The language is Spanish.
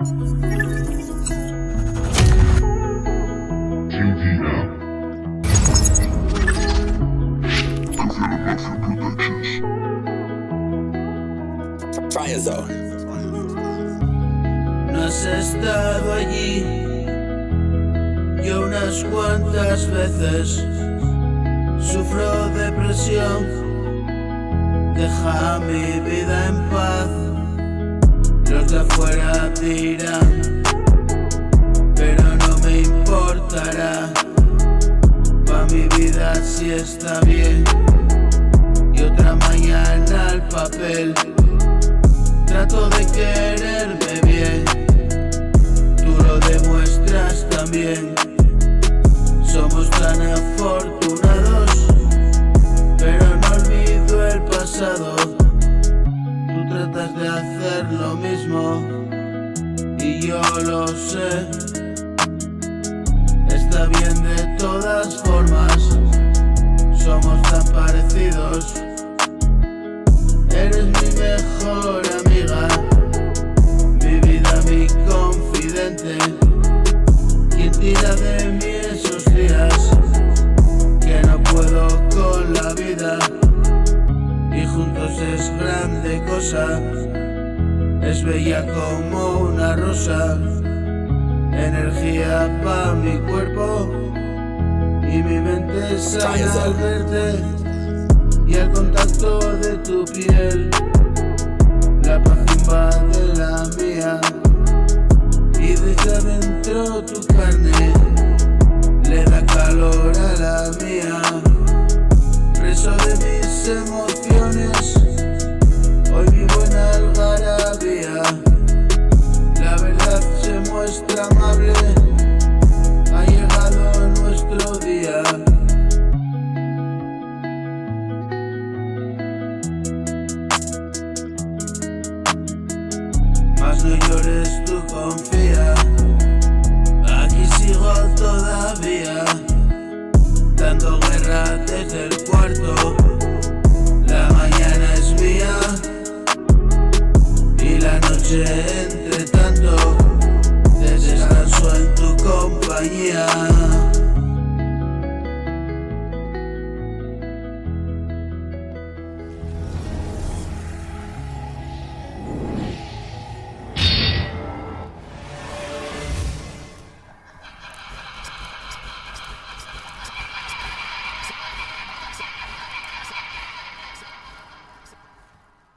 No has estado allí, yo unas cuantas veces. Sufro depresión, deja mi vida en paz. Los de afuera dirán, pero no me importará. Pa' mi vida sí está bien, y otra mañana al papel. Trato de quererme bien, tú lo demuestras también. Somos tan afortunados, pero no olvido el pasado. Tú tratas de hacer lo mismo, y yo lo sé. Está bien de todas formas, somos tan parecidos. Eres mi mejor amiga, mi vida, mi confidente. Quien tira de mí esos días que no puedo con la vida, y juntos es grande cosa. Es bella como una rosa, energía pa' mi cuerpo y mi mente sana al verte y al contacto de tu piel. La paz invade la mía y desde adentro tu carne le da calor a la mía. Preso de mis emociones, hoy vivo en algarabía. La verdad se muestra amable, ha llegado nuestro día. Mas no llores, tú confía, aquí sigo todavía, dando guerra desde el cuarto. La mañana es mía y la noche entre tanto, descanso en tu compañía.